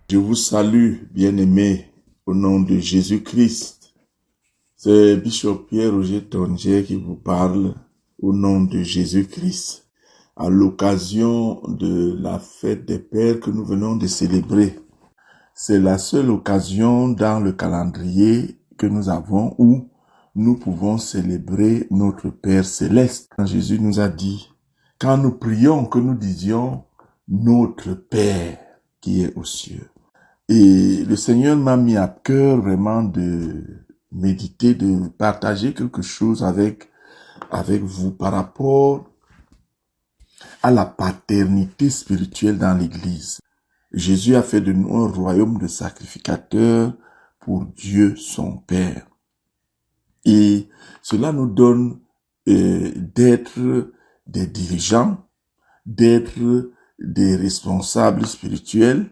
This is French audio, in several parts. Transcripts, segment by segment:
Je vous salue, bien-aimés, au nom de Jésus-Christ. C'est Bishop Pierre-Roger Tonje qui vous parle au nom de Jésus-Christ, à l'occasion de la fête des Pères que nous venons de célébrer. C'est la seule occasion dans le calendrier que nous avons où nous pouvons célébrer notre Père céleste. Quand Jésus nous a dit, quand nous prions, que nous disions notre Père qui est aux cieux. Et le Seigneur m'a mis à cœur vraiment de méditer, de partager quelque chose avec vous par rapport à la paternité spirituelle dans l'Église. Jésus a fait de nous un royaume de sacrificateurs pour Dieu son Père. Et cela nous donne d'être des dirigeants, d'être des responsables spirituels,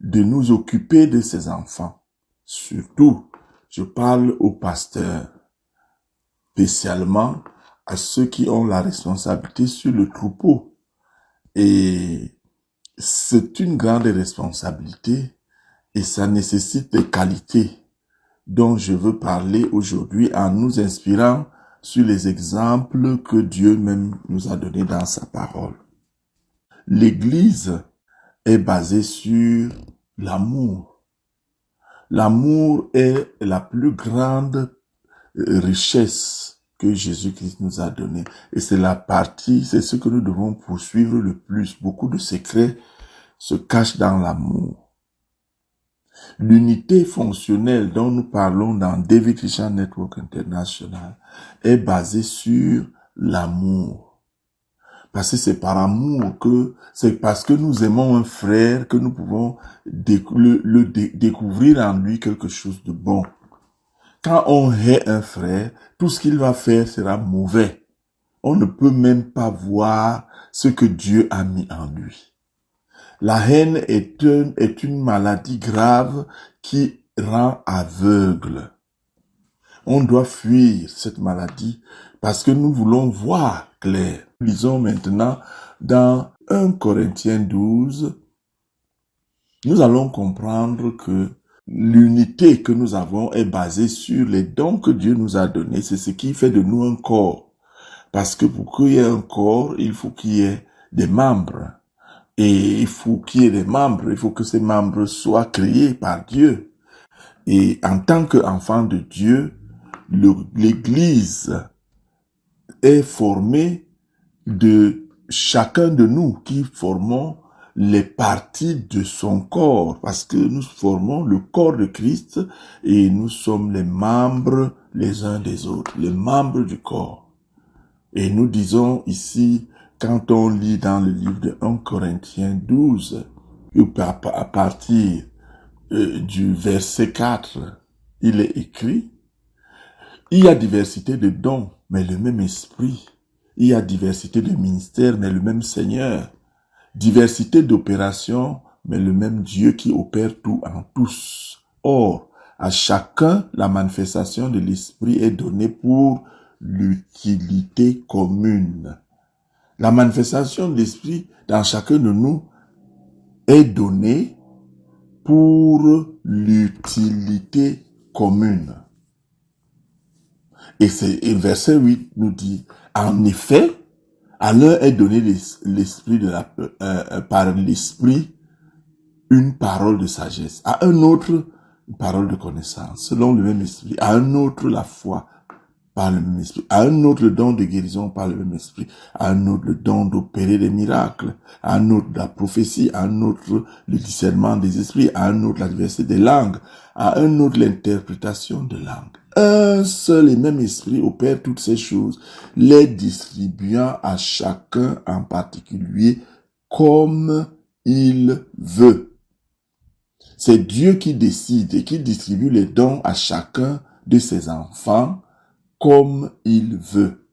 de nous occuper de ces enfants. Surtout, je parle aux pasteurs, spécialement à ceux qui ont la responsabilité sur le troupeau. Et c'est une grande responsabilité et ça nécessite des qualités dont je veux parler aujourd'hui en nous inspirant sur les exemples que Dieu même nous a donnés dans sa parole. L'Église est basée sur l'amour. L'amour est la plus grande richesse que Jésus-Christ nous a donnée. Et c'est c'est ce que nous devons poursuivre le plus. Beaucoup de secrets se cachent dans l'amour. L'unité fonctionnelle dont nous parlons dans David Christian Network International est basée sur l'amour. Parce que c'est par amour c'est parce que nous aimons un frère que nous pouvons découvrir en lui quelque chose de bon. Quand on hait un frère, tout ce qu'il va faire sera mauvais. On ne peut même pas voir ce que Dieu a mis en lui. La haine est une maladie grave qui rend aveugle. On doit fuir cette maladie parce que nous voulons voir clair. Lisons maintenant dans 1 Corinthiens 12, nous allons comprendre que l'unité que nous avons est basée sur les dons que Dieu nous a donnés. C'est ce qui fait de nous un corps. Parce que pour qu'il y ait un corps, il faut qu'il y ait des membres. Et il faut qu'il y ait des membres. Il faut que ces membres soient créés par Dieu. Et en tant qu'enfant de Dieu, l'Église est formée de chacun de nous qui formons les parties de son corps, parce que nous formons le corps de Christ et nous sommes les membres les uns des autres, les membres du corps. Et nous disons ici, quand on lit dans le livre de 1 Corinthiens 12, à partir du verset 4, il est écrit, il y a diversité de dons, mais le même esprit. Il y a diversité de ministères, mais le même Seigneur. Diversité d'opérations, mais le même Dieu qui opère tout en tous. Or, à chacun, la manifestation de l'Esprit est donnée pour l'utilité commune. La manifestation de l'Esprit dans chacun de nous est donnée pour l'utilité commune. Et verset 8 nous dit, en effet, à l'un est donné l'esprit par l'esprit une parole de sagesse, à un autre une parole de connaissance, selon le même esprit, à un autre la foi par le même esprit, à un autre le don de guérison par le même esprit, à un autre le don d'opérer des miracles, à un autre la prophétie, à un autre le discernement des esprits, à un autre la diversité des langues, à un autre l'interprétation de langues. Un seul et même esprit opère toutes ces choses, les distribuant à chacun en particulier comme il veut. C'est Dieu qui décide et qui distribue les dons à chacun de ses enfants comme il veut.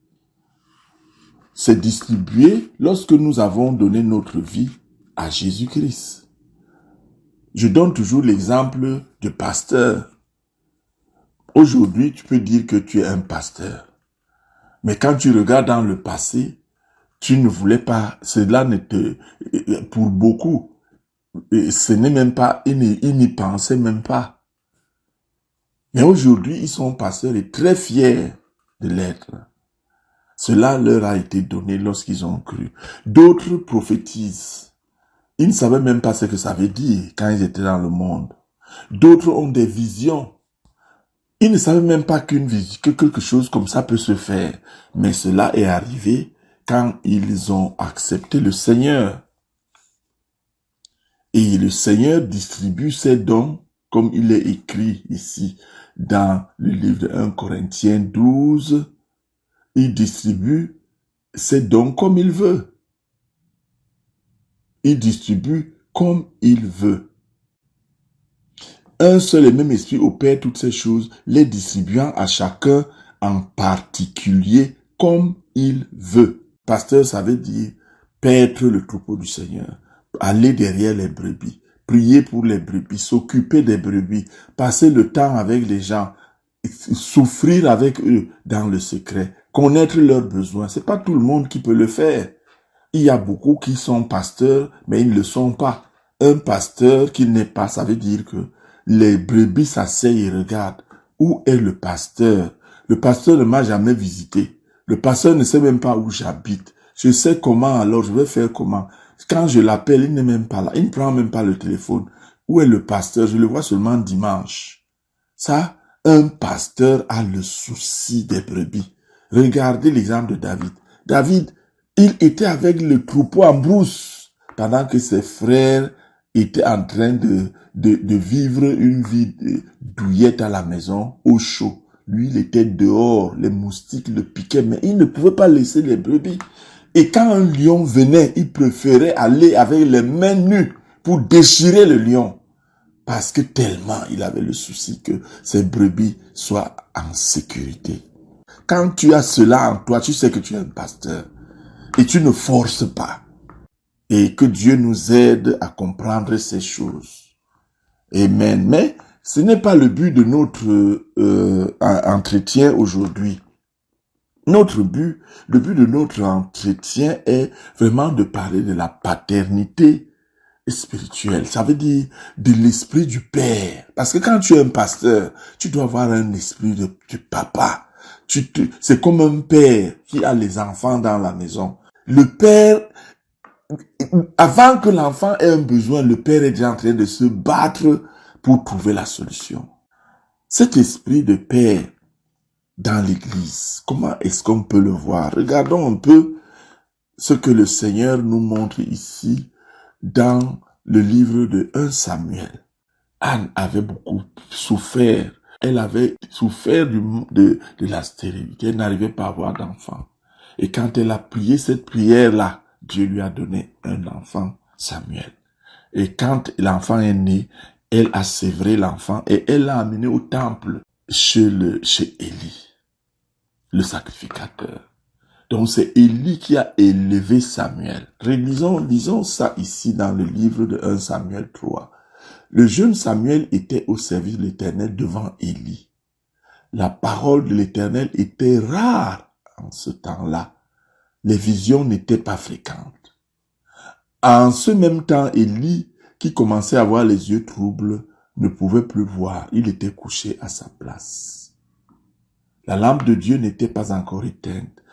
C'est distribué lorsque nous avons donné notre vie à Jésus-Christ. Je donne toujours l'exemple de pasteur. Aujourd'hui, tu peux dire que tu es un pasteur. Mais quand tu regardes dans le passé, tu ne voulais pas, pour beaucoup, Et ce n'est même pas, ils n'y pensaient même pas. Mais aujourd'hui, ils sont pasteurs et très fiers de l'être. Cela leur a été donné lorsqu'ils ont cru. D'autres prophétisent. Ils ne savaient même pas ce que ça veut dire quand ils étaient dans le monde. D'autres ont des visions. Ils ne savaient même pas que quelque chose comme ça peut se faire. Mais cela est arrivé quand ils ont accepté le Seigneur. Et le Seigneur distribue ses dons, comme il est écrit ici dans le livre de 1 Corinthiens 12. Il distribue ses dons comme il veut. Il distribue comme il veut. Un seul et même esprit opère toutes ces choses, les distribuant à chacun en particulier comme il veut. Pasteur, ça veut dire paître le troupeau du Seigneur, aller derrière les brebis, prier pour les brebis, s'occuper des brebis, passer le temps avec les gens, souffrir avec eux dans le secret, connaître leurs besoins. C'est pas tout le monde qui peut le faire. Il y a beaucoup qui sont pasteurs, mais ils ne le sont pas. Un pasteur qui n'est pas, ça veut dire que les brebis s'asseyent et regardent. Où est le pasteur? Le pasteur ne m'a jamais visité. Le pasteur ne sait même pas où j'habite. Je sais comment, alors je vais faire comment. Quand je l'appelle, il n'est même pas là. Il ne prend même pas le téléphone. Où est le pasteur? Je le vois seulement dimanche. Ça, un pasteur a le souci des brebis. Regardez l'exemple de David. David, il était avec le troupeau en brousse pendant que ses frères étaient en train de vivre une vie douillette à la maison, au chaud. Lui, il était dehors, les moustiques le piquaient, mais il ne pouvait pas laisser les brebis. Et quand un lion venait, il préférait aller avec les mains nues pour déchirer le lion. Parce que tellement il avait le souci que ses brebis soient en sécurité. Quand tu as cela en toi, tu sais que tu es un pasteur. Et tu ne forces pas. Et que Dieu nous aide à comprendre ces choses. Amen. Mais ce n'est pas le but de notre entretien aujourd'hui. Notre but, le but de notre entretien est vraiment de parler de la paternité spirituelle. Ça veut dire de l'esprit du Père. Parce que quand tu es un pasteur, tu dois avoir un esprit de papa. C'est comme un père qui a les enfants dans la maison. Le père, avant que l'enfant ait un besoin, le père est déjà en train de se battre pour trouver la solution. Cet esprit de père dans l'église, comment est-ce qu'on peut le voir? Regardons un peu ce que le Seigneur nous montre ici dans le livre de 1 Samuel. Anne avait beaucoup souffert. Elle avait souffert de la stérilité. Elle n'arrivait pas à avoir d'enfant. Et quand elle a prié cette prière-là, Dieu lui a donné un enfant, Samuel. Et quand l'enfant est né, elle a sévré l'enfant et elle l'a amené au temple chez Élie, le sacrificateur. Donc c'est Élie qui a élevé Samuel. Lisons ça ici dans le livre de 1 Samuel 3. Le jeune Samuel était au service de l'Éternel devant Élie. La parole de l'Éternel était rare en ce temps-là. Les visions n'étaient pas fréquentes. En ce même temps, Élie, qui commençait à avoir les yeux troubles, ne pouvait plus voir. Il était couché à sa place. La lampe de Dieu n'était pas encore éteinte.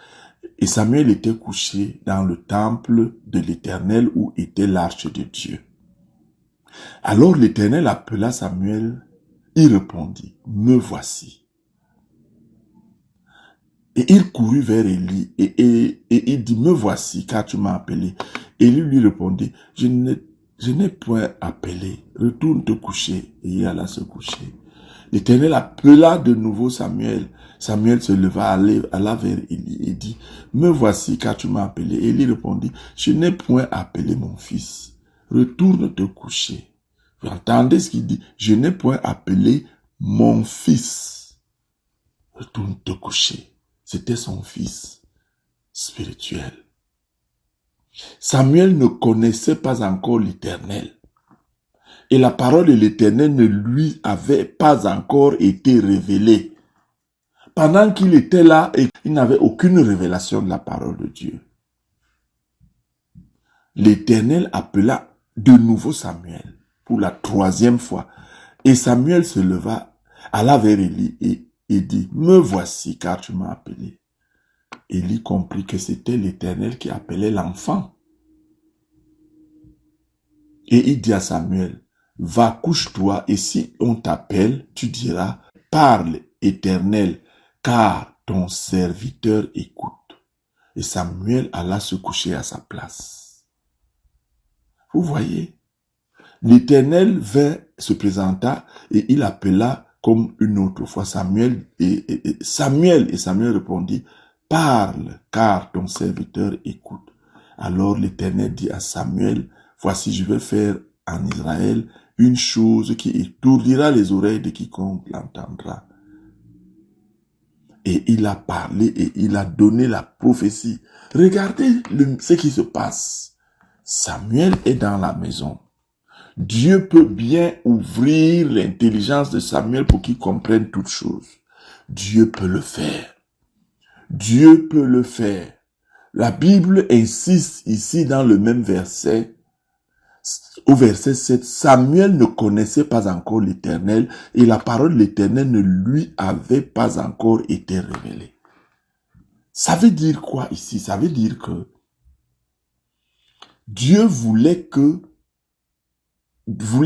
Et Samuel était couché dans le temple de l'Éternel où était l'arche de Dieu. Alors l'Éternel appela Samuel, il répondit, « Me voici. » Et il courut vers Élie et il dit, « Me voici, car tu m'as appelé. » Élie lui répondit, « Je n'ai point appelé, retourne te coucher. » Et il alla se coucher. L'Éternel appela de nouveau Samuel. Samuel se leva, alla vers Élie et dit, « Me voici, car tu m'as appelé. » Élie répondit, « Je n'ai point appelé mon fils. Retourne te coucher. » Vous entendez ce qu'il dit? « Je n'ai point appelé mon fils. Retourne te coucher. » C'était son fils spirituel. Samuel ne connaissait pas encore l'Éternel. Et la parole de l'Éternel ne lui avait pas encore été révélée. Pendant qu'il était là, il n'avait aucune révélation de la parole de Dieu. L'Éternel appela de nouveau Samuel pour la troisième fois. Et Samuel se leva, alla vers Élie et dit, me voici car tu m'as appelé. Élie comprit que c'était l'Éternel qui appelait l'enfant. Et il dit à Samuel, va, couche-toi, et si on t'appelle, tu diras, parle, Éternel, car ton serviteur écoute. Et Samuel alla se coucher à sa place. Vous voyez, l'Éternel vint, se présenta, et il appela comme une autre fois Samuel, et Samuel répondit, parle, car ton serviteur écoute. Alors l'Éternel dit à Samuel, voici, je vais faire en Israël une chose qui étourdira les oreilles de quiconque l'entendra. Et il a parlé et il a donné la prophétie. Regardez ce qui se passe. Samuel est dans la maison. Dieu peut bien ouvrir l'intelligence de Samuel pour qu'il comprenne toutes choses. Dieu peut le faire. Dieu peut le faire. La Bible insiste ici dans le même verset, au verset 7, Samuel ne connaissait pas encore l'Éternel et la parole de l'Éternel ne lui avait pas encore été révélée. Ça veut dire quoi ici? Ça veut dire que Dieu voulait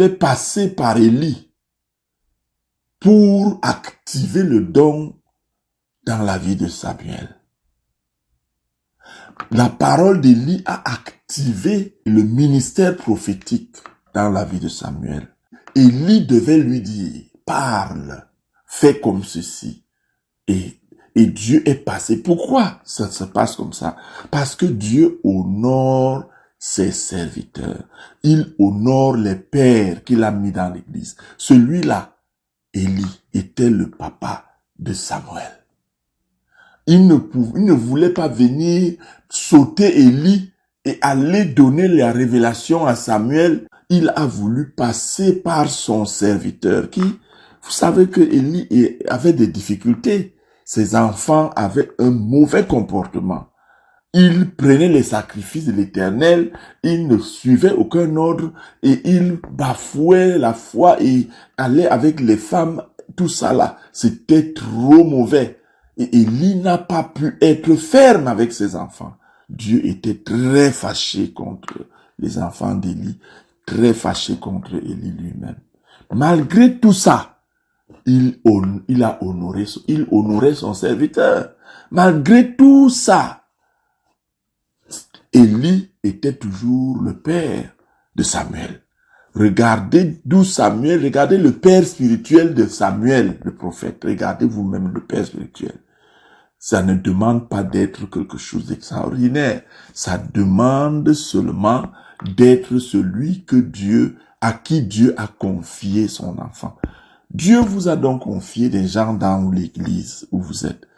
passer par Élie pour activer le don dans la vie de Samuel. La parole d'Élie a activé le ministère prophétique dans la vie de Samuel. Élie devait lui dire, parle, fais comme ceci. Et Dieu est passé. Pourquoi ça se passe comme ça? Parce que Dieu honore ses serviteurs. Il honore les pères qu'il a mis dans l'église. Celui-là, Élie, était le papa de Samuel. Il ne voulait pas venir sauter Élie et aller donner la révélation à Samuel. Il a voulu passer par son serviteur qui, vous savez que Élie avait des difficultés. Ses enfants avaient un mauvais comportement. Ils prenaient les sacrifices de l'Éternel, ils ne suivaient aucun ordre et ils bafouaient la foi et allaient avec les femmes. Tout ça là, c'était trop mauvais. Et Élie n'a pas pu être ferme avec ses enfants. Dieu était très fâché contre les enfants d'Élie, très fâché contre Élie lui-même. Malgré tout ça, il honorait son serviteur. Malgré tout ça, Élie était toujours le père de Samuel. Regardez regardez le père spirituel de Samuel, le prophète. Regardez vous-même le père spirituel. Ça ne demande pas d'être quelque chose d'extraordinaire. Ça demande seulement d'être celui à qui Dieu a confié son enfant. Dieu vous a donc confié des gens dans l'église où vous êtes.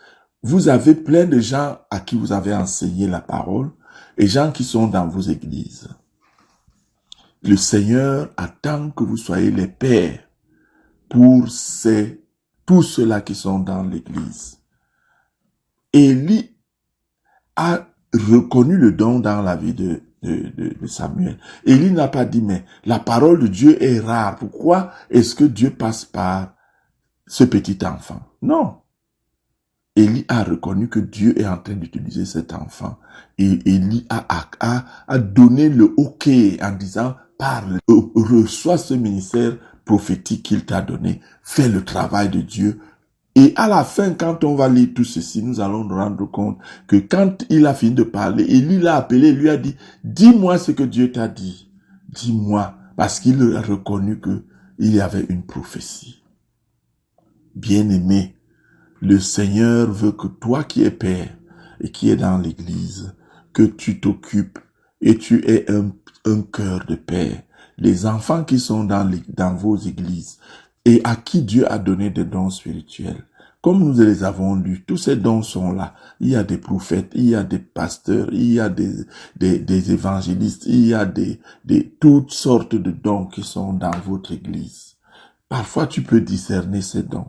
Vous avez plein de gens à qui vous avez enseigné la parole et gens qui sont dans vos églises. Le Seigneur attend que vous soyez les pères pour tous ceux-là qui sont dans l'église. Élie a reconnu le don dans la vie de Samuel. Élie n'a pas dit, mais la parole de Dieu est rare. Pourquoi est-ce que Dieu passe par ce petit enfant? Non. Élie a reconnu que Dieu est en train d'utiliser cet enfant. Et Élie a donné le OK en disant, parle, reçois ce ministère prophétique qu'il t'a donné, fais le travail de Dieu. Et à la fin, quand on va lire tout ceci, nous allons nous rendre compte que quand il a fini de parler, Élie l'a appelé, lui a dit, dis-moi ce que Dieu t'a dit. Dis-moi, parce qu'il a reconnu qu'il y avait une prophétie. Bien-aimé, le Seigneur veut que toi qui es père et qui es dans l'église, que tu t'occupes et tu aies un cœur de père. Les enfants qui sont dans vos églises et à qui Dieu a donné des dons spirituels. Comme nous les avons lus, tous ces dons sont là. Il y a des prophètes, il y a des pasteurs, il y a des évangélistes, il y a toutes sortes de dons qui sont dans votre église. Parfois, tu peux discerner ces dons.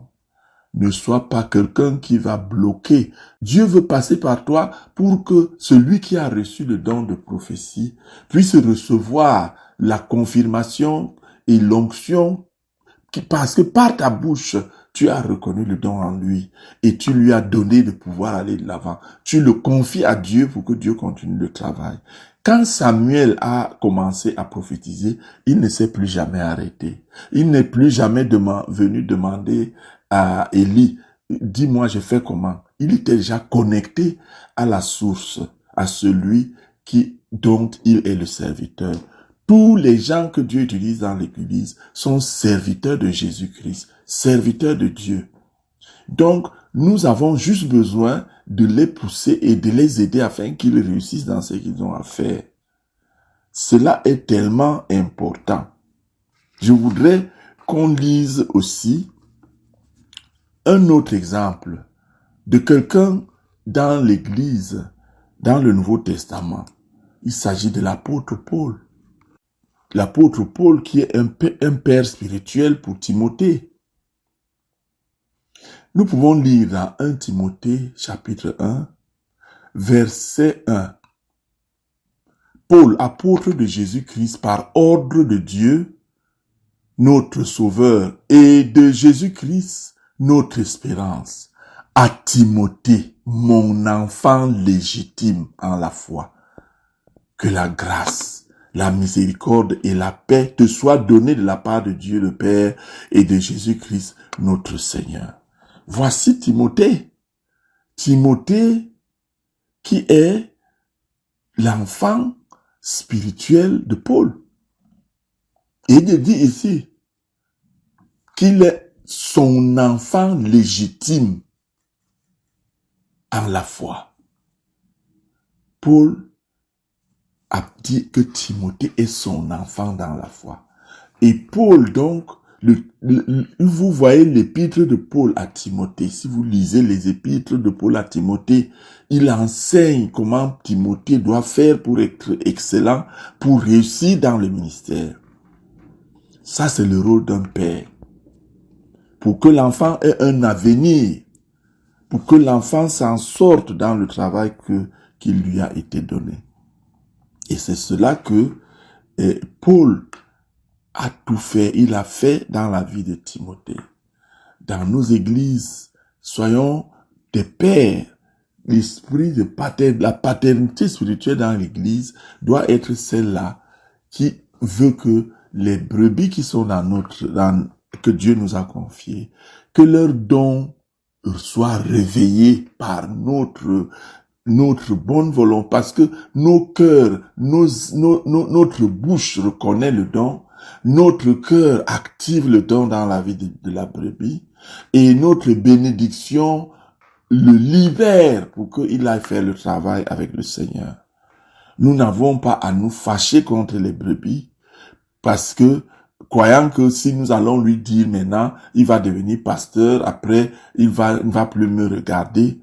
Ne sois pas quelqu'un qui va bloquer. Dieu veut passer par toi pour que celui qui a reçu le don de prophétie puisse recevoir la confirmation et l'onction, parce que par ta bouche, tu as reconnu le don en lui et tu lui as donné de pouvoir aller de l'avant. Tu le confies à Dieu pour que Dieu continue le travail. Quand Samuel a commencé à prophétiser, il ne s'est plus jamais arrêté. Il n'est plus jamais venu demander à Élie, dis-moi, je fais comment? Il était déjà connecté à la source, à celui dont il est le serviteur. Tous les gens que Dieu utilise dans l'Église sont serviteurs de Jésus-Christ, serviteurs de Dieu. Donc, nous avons juste besoin de les pousser et de les aider afin qu'ils réussissent dans ce qu'ils ont à faire. Cela est tellement important. Je voudrais qu'on lise aussi un autre exemple de quelqu'un dans l'Église, dans le Nouveau Testament. Il s'agit de l'apôtre Paul. L'apôtre Paul qui est un père spirituel pour Timothée. Nous pouvons lire dans 1 Timothée chapitre 1, verset 1. Paul, apôtre de Jésus-Christ par ordre de Dieu, notre Sauveur, et de Jésus-Christ, notre espérance, à Timothée, mon enfant légitime en la foi. Que la grâce, la miséricorde et la paix te soient données de la part de Dieu le Père et de Jésus-Christ, notre Seigneur. Voici Timothée. Timothée qui est l'enfant spirituel de Paul. Et il dit ici qu'il est son enfant légitime en la foi. Paul a dit que Timothée est son enfant dans la foi. Et Paul, donc, vous voyez l'épître de Paul à Timothée. Si vous lisez les épîtres de Paul à Timothée, il enseigne comment Timothée doit faire pour être excellent, pour réussir dans le ministère. Ça, c'est le rôle d'un père. Pour que l'enfant ait un avenir, pour que l'enfant s'en sorte dans le travail qu'il lui a été donné. Et c'est cela que Paul a tout fait, il a fait dans la vie de Timothée. Dans nos églises, soyons des pères. L'esprit de la paternité spirituelle dans l'église doit être celle-là qui veut que les brebis qui sont que Dieu nous a confiés, que leurs dons soient réveillés par notre bonne volonté, parce que nos cœurs, notre bouche reconnaît le don, notre cœur active le don dans la vie de la brebis, et notre bénédiction le libère pour qu'il aille faire le travail avec le Seigneur. Nous n'avons pas à nous fâcher contre les brebis, parce que, croyant que si nous allons lui dire maintenant, il va devenir pasteur, après, il ne va plus me regarder.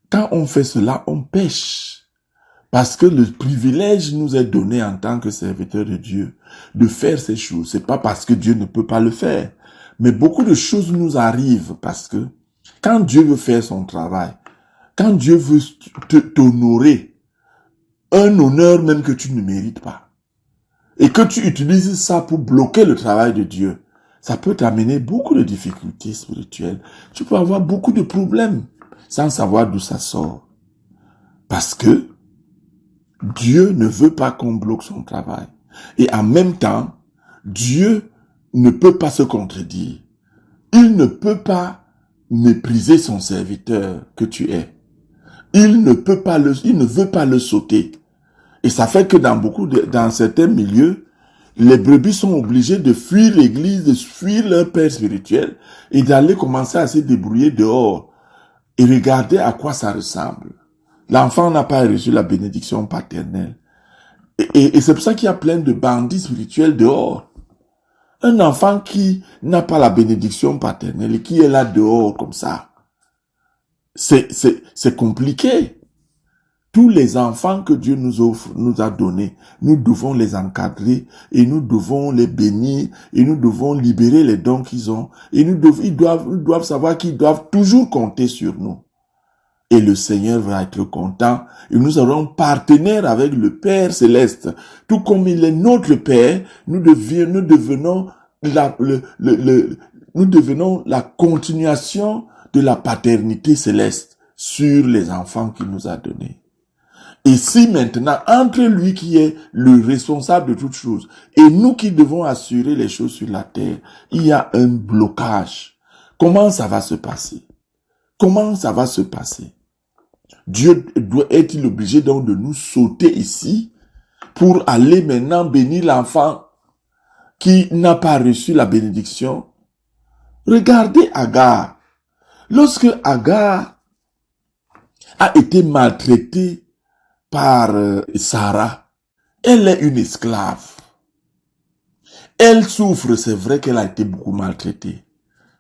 Quand on fait cela, on pêche. Parce que le privilège nous est donné en tant que serviteur de Dieu de faire ces choses. C'est pas parce que Dieu ne peut pas le faire. Mais beaucoup de choses nous arrivent parce que quand Dieu veut faire son travail, quand Dieu veut t'honorer, un honneur même que tu ne mérites pas, et que tu utilises ça pour bloquer le travail de Dieu, ça peut t'amener beaucoup de difficultés spirituelles. Tu peux avoir beaucoup de problèmes sans savoir d'où ça sort. Parce que Dieu ne veut pas qu'on bloque son travail. Et en même temps, Dieu ne peut pas se contredire. Il ne peut pas mépriser son serviteur que tu es. Il ne veut pas le sauter. Et ça fait que dans certains milieux, les brebis sont obligés de fuir l'église, de fuir leur père spirituel et d'aller commencer à se débrouiller dehors et regarder à quoi ça ressemble. L'enfant n'a pas reçu la bénédiction paternelle. Et c'est pour ça qu'il y a plein de bandits spirituels dehors. Un enfant qui n'a pas la bénédiction paternelle et qui est là dehors comme ça, c'est compliqué. Tous les enfants que Dieu nous a donnés, nous devons les encadrer et nous devons les bénir et nous devons libérer les dons qu'ils ont et ils doivent savoir qu'ils doivent toujours compter sur nous. Et le Seigneur va être content. Et nous serons partenaires avec le Père céleste. Tout comme il est notre Père, nous devenons nous devenons la continuation de la paternité céleste sur les enfants qu'il nous a donnés. Et si maintenant, entre lui qui est le responsable de toutes choses et nous qui devons assurer les choses sur la terre, il y a un blocage, comment ça va se passer? Comment ça va se passer? Dieu est-il obligé donc de nous sauter ici pour aller maintenant bénir l'enfant qui n'a pas reçu la bénédiction? Regardez Agar. Lorsque Agar a été maltraitée par Sarah, elle est une esclave. Elle souffre, c'est vrai qu'elle a été beaucoup maltraitée.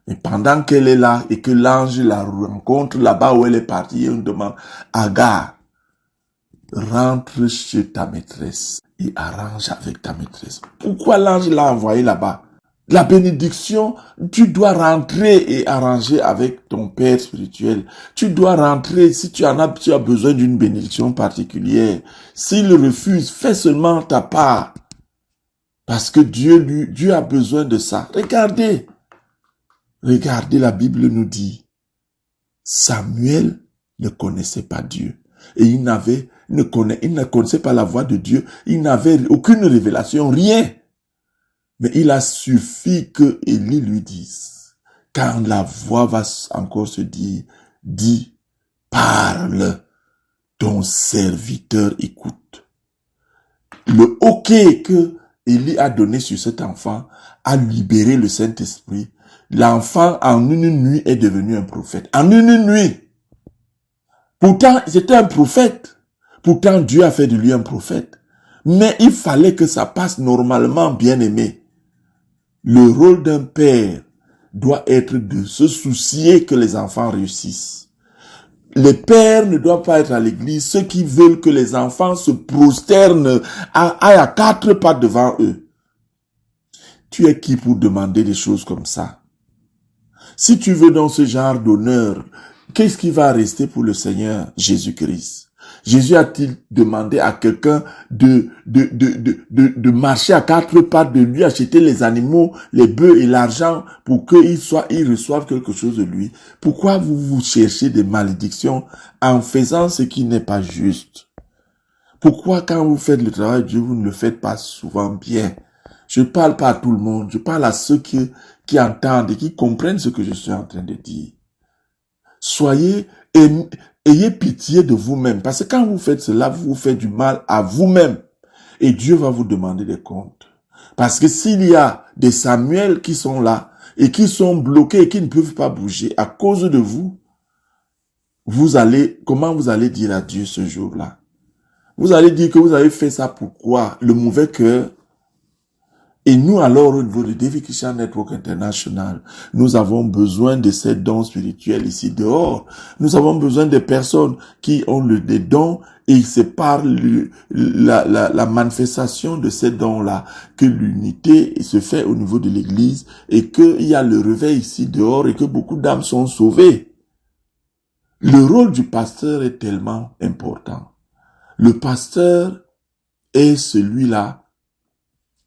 Mais pendant qu'elle est là et que l'ange la rencontre là-bas où elle est partie, on demande, Agar, rentre chez ta maîtresse et arrange avec ta maîtresse. Pourquoi l'ange l'a envoyé là-bas? La bénédiction, tu dois rentrer et arranger avec ton père spirituel. Tu dois rentrer, si tu as besoin d'une bénédiction particulière. S'il refuse, fais seulement ta part. Parce que Dieu a besoin de ça. Regardez, la Bible nous dit, Samuel ne connaissait pas Dieu. Et il ne connaissait pas la voix de Dieu. Il n'avait aucune révélation, rien. Mais il a suffi que Élie lui dise, quand la voix va encore se dire, dis, parle, ton serviteur écoute. Le OK que Élie a donné sur cet enfant a libéré le Saint-Esprit. L'enfant, en une nuit, est devenu un prophète. En une nuit. Pourtant, c'était un prophète. Pourtant, Dieu a fait de lui un prophète. Mais il fallait que ça passe normalement, bien aimé. Le rôle d'un père doit être de se soucier que les enfants réussissent. Les pères ne doivent pas être à l'église ceux qui veulent que les enfants se prosternent à quatre pattes devant eux. Tu es qui pour demander des choses comme ça? Si tu veux dans ce genre d'honneur, qu'est-ce qui va rester pour le Seigneur Jésus-Christ? Jésus a-t-il demandé à quelqu'un de marcher à quatre pattes, de lui acheter les animaux, les bœufs et l'argent pour qu'ils reçoivent quelque chose de lui? Pourquoi vous cherchez des malédictions en faisant ce qui n'est pas juste? Pourquoi quand vous faites le travail de Dieu, vous ne le faites pas souvent bien? Je ne parle pas à tout le monde, je parle à ceux qui entendent et qui comprennent ce que je suis en train de dire. Ayez pitié de vous-même, parce que quand vous faites cela, vous faites du mal à vous-même. Et Dieu va vous demander des comptes. Parce que s'il y a des Samuel qui sont là, et qui sont bloqués, et qui ne peuvent pas bouger à cause de vous, comment vous allez dire à Dieu ce jour-là? Vous allez dire que vous avez fait ça pourquoi? Le mauvais cœur. Et nous, alors, au niveau de David Christian Network International, nous avons besoin de ces dons spirituels ici dehors. Nous avons besoin de personnes qui ont des dons et c'est par la manifestation de ces dons-là que l'unité se fait au niveau de l'église et qu'il y a le réveil ici dehors et que beaucoup d'âmes sont sauvées. Le rôle du pasteur est tellement important. Le pasteur est celui-là.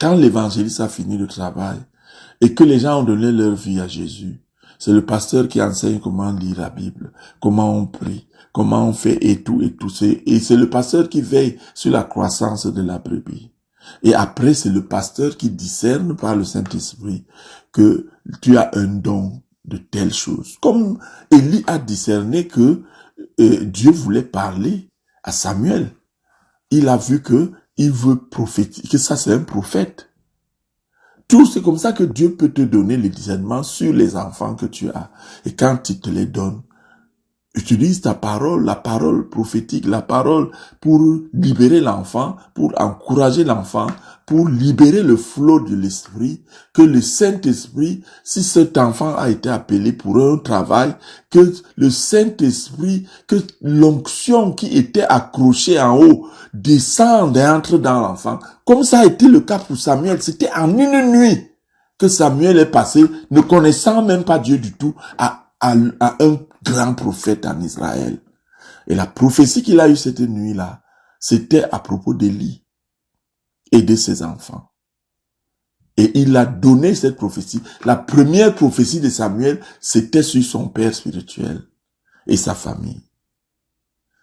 Quand l'évangéliste a fini le travail et que les gens ont donné leur vie à Jésus, c'est le pasteur qui enseigne comment lire la Bible, comment on prie, comment on fait et tout. Et c'est le pasteur qui veille sur la croissance de la brebis. Et après, c'est le pasteur qui discerne par le Saint-Esprit que tu as un don de telle chose. Comme Élie a discerné que Dieu voulait parler à Samuel. Il a vu que il veut prophétiser, que ça c'est un prophète. Tout, c'est comme ça que Dieu peut te donner le discernement sur les enfants que tu as. Et quand il te les donne, utilise ta parole, la parole prophétique, la parole pour libérer l'enfant, pour encourager l'enfant, pour libérer le flot de l'esprit, que le Saint-Esprit, si cet enfant a été appelé pour un travail, que le Saint-Esprit, que l'onction qui était accrochée en haut descende et entre dans l'enfant. Comme ça a été le cas pour Samuel, c'était en une nuit que Samuel est passé, ne connaissant même pas Dià un grand prophète en Israël. Et la prophétie qu'il a eue cette nuit-là, c'était à propos d'Élie et de ses enfants. Et il a donné cette prophétie. La première prophétie de Samuel, c'était sur son père spirituel et sa famille.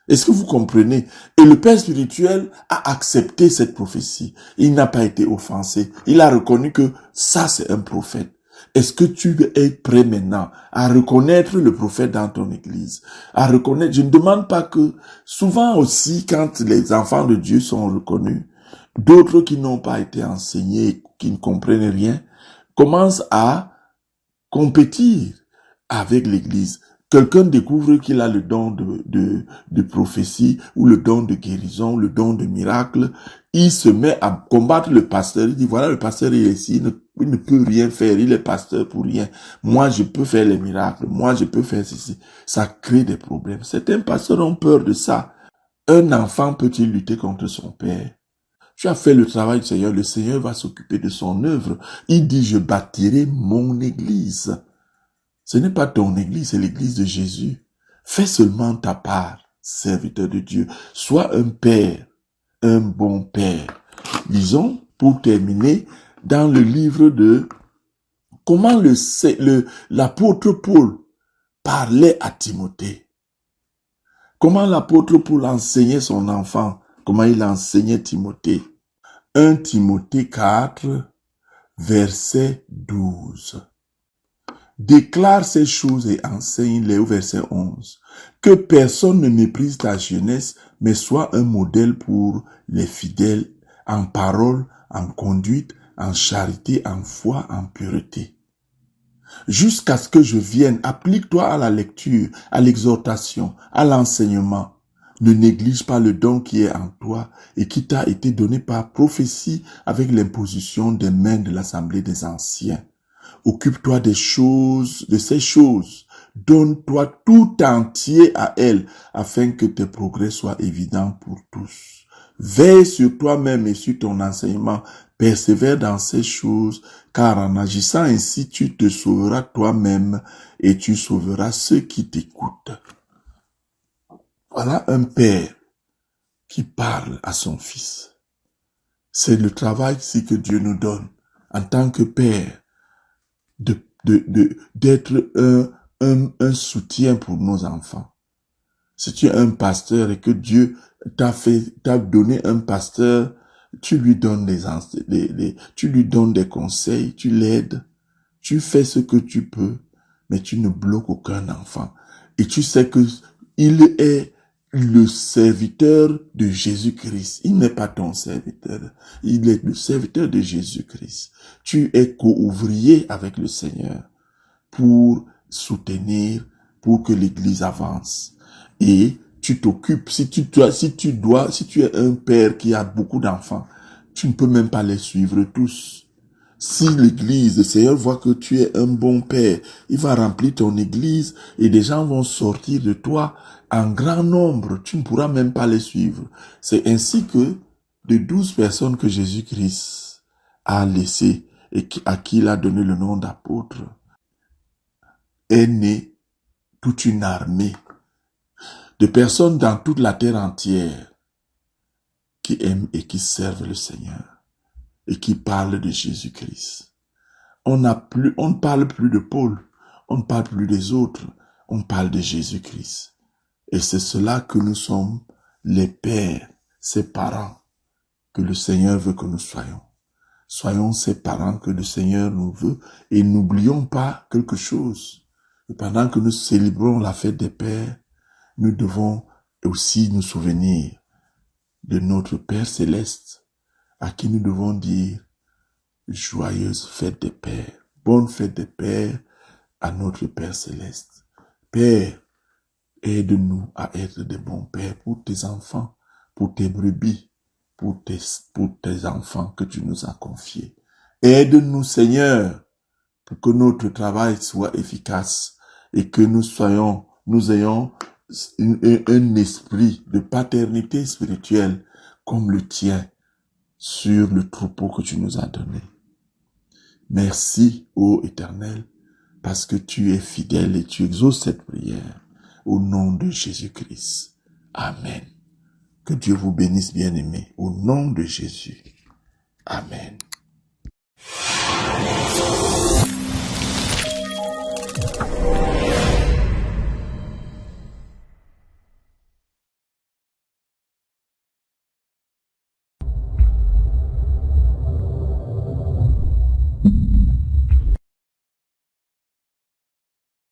Est-ce que vous comprenez? Et le père spirituel a accepté cette prophétie. Il n'a pas été offensé. Il a reconnu que ça, c'est un prophète. Est-ce que tu es prêt maintenant à reconnaître le prophète dans ton église? À reconnaître, je ne demande pas que, souvent aussi, quand les enfants de Dieu sont reconnus, d'autres qui n'ont pas été enseignés, qui ne comprennent rien, commencent à compétir avec l'église. Quelqu'un découvre qu'il a le don de prophétie ou le don de guérison, le don de miracle. Il se met à combattre le pasteur. Il dit, voilà, le pasteur il est ici, il ne peut rien faire. Il est pasteur pour rien. Moi, je peux faire les miracles. Moi, je peux faire ceci. Ça crée des problèmes. Certains pasteurs ont peur de ça. Un enfant peut-il lutter contre son père? Tu as fait le travail du Seigneur. Le Seigneur va s'occuper de son œuvre. Il dit, je bâtirai mon église. Ce n'est pas ton église, c'est l'église de Jésus. Fais seulement ta part, serviteur de Dieu. Sois un père, un bon père. Lisons, pour terminer, dans le livre de comment l'apôtre Paul parlait à Timothée. Comment l'apôtre Paul enseignait son enfant. Comment il enseignait Timothée. 1 Timothée 4, verset 12. Déclare ces choses et enseigne-les au verset 11. Que personne ne méprise ta jeunesse, mais sois un modèle pour les fidèles en parole, en conduite, en charité, en foi, en pureté. Jusqu'à ce que je vienne, applique-toi à la lecture, à l'exhortation, à l'enseignement. Ne néglige pas le don qui est en toi et qui t'a été donné par prophétie avec l'imposition des mains de l'assemblée des anciens. Occupe-toi de ces choses. Donne-toi tout entier à elles, afin que tes progrès soient évidents pour tous. Veille sur toi-même et sur ton enseignement. Persévère dans ces choses, car en agissant ainsi, tu te sauveras toi-même et tu sauveras ceux qui t'écoutent. Voilà un père qui parle à son fils. C'est le travail ici que Dieu nous donne en tant que père. D'être un soutien pour nos enfants. Si tu es un pasteur et que Dieu t'a donné un pasteur, tu lui donnes tu lui donnes des conseils, tu l'aides, tu fais ce que tu peux, mais tu ne bloques aucun enfant. Et tu sais que il est le serviteur de Jésus-Christ. Il n'est pas ton serviteur. Il est le serviteur de Jésus-Christ. Tu es co-ouvrier avec le Seigneur pour soutenir, pour que l'Église avance. Et tu t'occupes, si tu es un père qui a beaucoup d'enfants, tu ne peux même pas les suivre tous. Si l'église, le Seigneur voit que tu es un bon père, il va remplir ton église et des gens vont sortir de toi en grand nombre. Tu ne pourras même pas les suivre. C'est ainsi que de 12 personnes que Jésus-Christ a laissées et à qui il a donné le nom d'apôtre, est née toute une armée de personnes dans toute la terre entière qui aiment et qui servent le Seigneur et qui parlent de Jésus-Christ. On ne parle plus de Paul, on ne parle plus des autres, on parle de Jésus-Christ. Et c'est cela que nous sommes, les pères, ces parents que le Seigneur veut que nous soyons. Soyons ces parents que le Seigneur nous veut et n'oublions pas quelque chose. Et pendant que nous célébrons la fête des pères, nous devons aussi nous souvenir de notre Père céleste, à qui nous devons dire joyeuse fête des pères, bonne fête des pères à notre Père céleste. Père, aide-nous à être des bons pères pour tes enfants, pour tes brebis, pour tes enfants que tu nous as confiés. Aide-nous, Seigneur, pour que notre travail soit efficace et que nous ayons un esprit de paternité spirituelle comme le tien sur le troupeau que tu nous as donné. Merci, ô Éternel, parce que tu es fidèle et tu exauces cette prière au nom de Jésus-Christ. Amen. Que Dieu vous bénisse, bien-aimés, au nom de Jésus. Amen.